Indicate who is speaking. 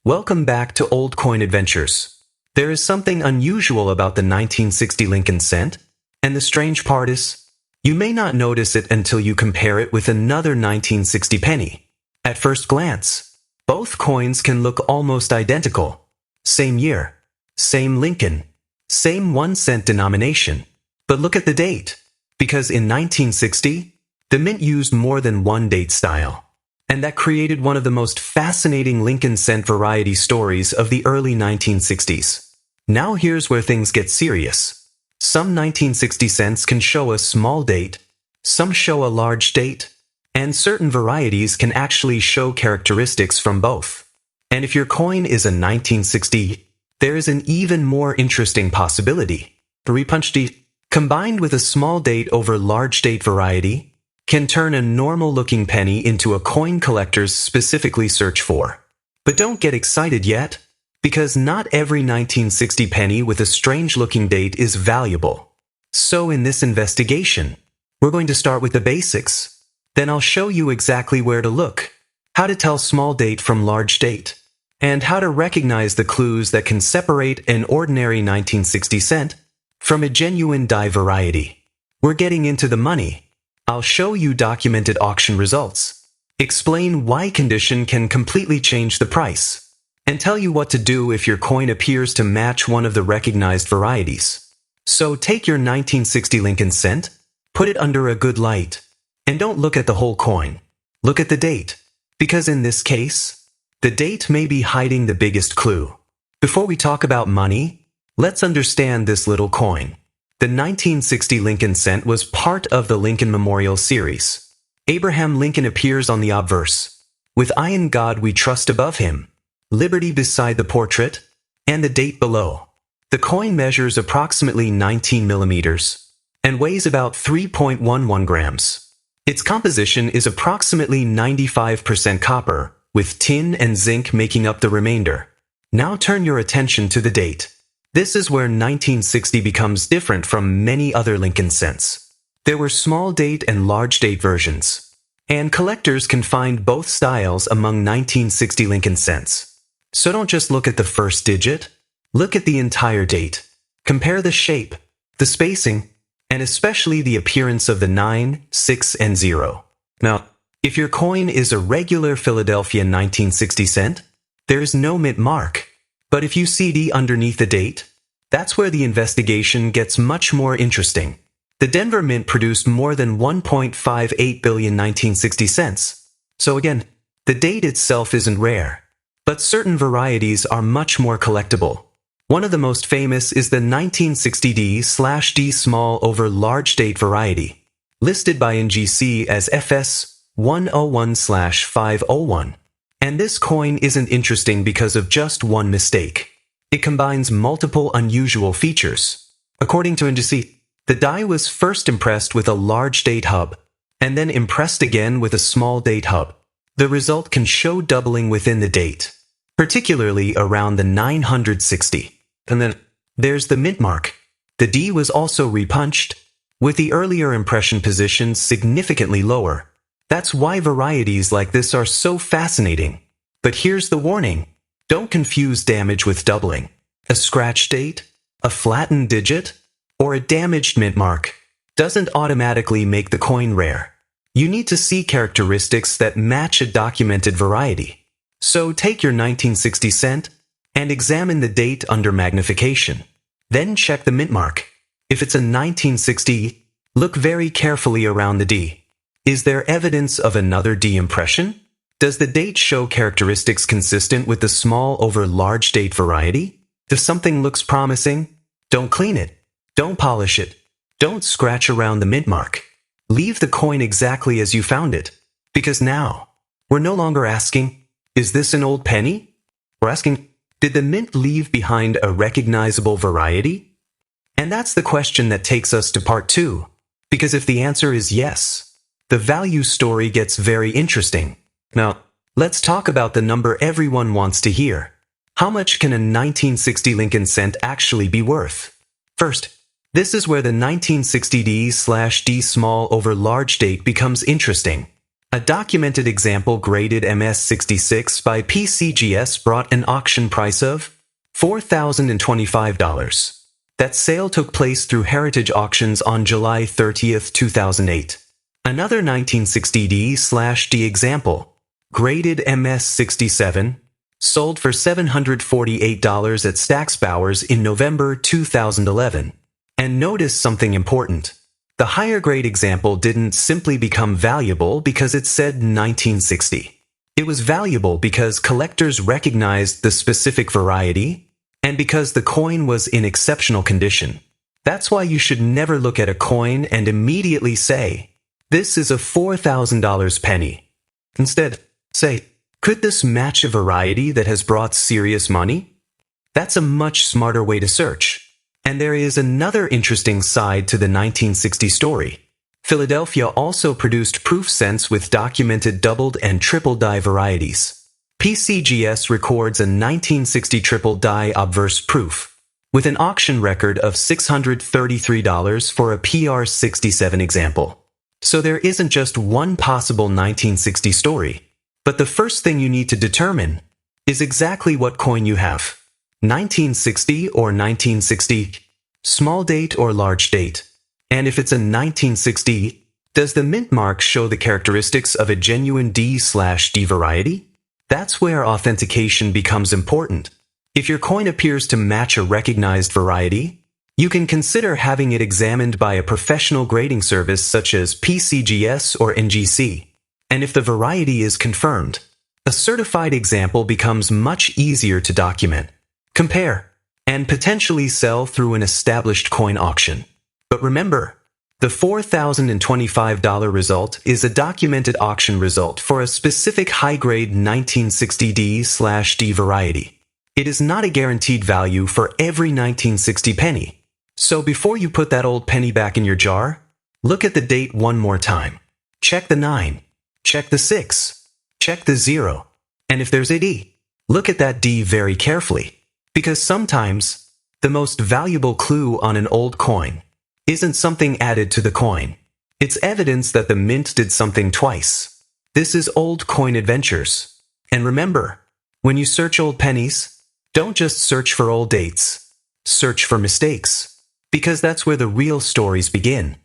Speaker 1: Welcome back to Old Coin Adventures. There is something unusual about the 1960 Lincoln cent, and the strange part is, you may not notice it until you compare it with another 1960 penny. At first glance, both coins can look almost identical. Same year, same Lincoln, same 1-cent denomination. But look at the date, because in 1960, the mint used more than one date style. And that created one of the most fascinating Lincoln cent variety stories of the early 1960s. Now here's where things get serious. Some 1960 cents can show a small date, some show a large date, and certain varieties can actually show characteristics from both. And if your coin is a 1960, there is an even more interesting possibility. The repunch date, combined with a small date over large date variety, can turn a normal-looking penny into a coin collectors specifically search for. But don't get excited yet, because not every 1960 penny with a strange-looking date is valuable. So in this investigation, we're going to start with the basics. Then I'll show you exactly where to look, how to tell small date from large date, and how to recognize the clues that can separate an ordinary 1960 cent from a genuine die variety. We're getting into the money. I'll show you documented auction results, explain why condition can completely change the price, and tell you what to do if your coin appears to match one of the recognized varieties. So take your 1960 Lincoln cent, put it under a good light, and don't look at the whole coin. Look at the date, because in this case, the date may be hiding the biggest clue. Before we talk about money, let's understand this little coin. The 1960 Lincoln cent was part of the Lincoln Memorial series. Abraham Lincoln appears on the obverse, with "I in God we trust" above him, liberty beside the portrait, and the date below. The coin measures approximately 19 millimeters and weighs about 3.11 grams. Its composition is approximately 95% copper, with tin and zinc making up the remainder. Now turn your attention to the date. This is where 1960 becomes different from many other Lincoln cents. There were small date and large date versions, and collectors can find both styles among 1960 Lincoln cents. So don't just look at the first digit, look at the entire date. Compare the shape, the spacing, and especially the appearance of the 9, 6, and 0. Now, if your coin is a regular Philadelphia 1960 cent, there's no mint mark. But if you see D underneath the date, that's where the investigation gets much more interesting. The Denver Mint produced more than 1.58 billion 1960 cents. So again, the date itself isn't rare, but certain varieties are much more collectible. One of the most famous is the 1960 D/D small over large date variety, listed by NGC as FS 101/501. And this coin isn't interesting because of just one mistake. It combines multiple unusual features. According to NGC, the die was first impressed with a large date hub, and then impressed again with a small date hub. The result can show doubling within the date, particularly around the 960. And then there's the mint mark. The D was also repunched, with the earlier impression position significantly lower. That's why varieties like this are so fascinating. But here's the warning. Don't confuse damage with doubling. A scratch date, a flattened digit, or a damaged mint mark doesn't automatically make the coin rare. You need to see characteristics that match a documented variety. So take your 1960 cent and examine the date under magnification. Then check the mint mark. If it's a 1960, look very carefully around the D. Is there evidence of another D impression? Does the date show characteristics consistent with the small over large date variety? If something looks promising, don't clean it. Don't polish it. Don't scratch around the mint mark. Leave the coin exactly as you found it. Because now, we're no longer asking, is this an old penny? We're asking, did the mint leave behind a recognizable variety? And that's the question that takes us to part 2. Because if the answer is yes, the value story gets very interesting. Now, let's talk about the number everyone wants to hear. How much can a 1960 Lincoln cent actually be worth? First, this is where the 1960 D/D small over large date becomes interesting. A documented example graded MS66 by PCGS brought an auction price of $4,025. That sale took place through Heritage Auctions on July 30th, 2008. Another 1960D/D example, graded MS67, sold for $748 at Stack's Bowers in November 2011. And notice something important. The higher grade example didn't simply become valuable because it said 1960. It was valuable because collectors recognized the specific variety and because the coin was in exceptional condition. That's why you should never look at a coin and immediately say, "This is a $4,000 penny." Instead, say, "Could this match a variety that has brought serious money?" That's a much smarter way to search. And there is another interesting side to the 1960 story. Philadelphia also produced proof cents with documented doubled and triple die varieties. PCGS records a 1960 triple die obverse proof, with an auction record of $633 for a PR67 example. So there isn't just one possible 1960 story, but the first thing you need to determine is exactly what coin you have. 1960 or 1960, small date or large date. And if it's a 1960, does the mint mark show the characteristics of a genuine D/D variety? That's where authentication becomes important. If your coin appears to match a recognized variety, you can consider having it examined by a professional grading service such as PCGS or NGC. And if the variety is confirmed, a certified example becomes much easier to document, compare, and potentially sell through an established coin auction. But remember, the $4,025 result is a documented auction result for a specific high-grade 1960 D/D variety. It is not a guaranteed value for every 1960 penny. So before you put that old penny back in your jar, look at the date one more time. Check the 9. Check the 6. Check the 0. And if there's a D, look at that D very carefully. Because sometimes, the most valuable clue on an old coin isn't something added to the coin. It's evidence that the mint did something twice. This is Old Coin Adventures. And remember, when you search old pennies, don't just search for old dates. Search for mistakes. Because that's where the real stories begin.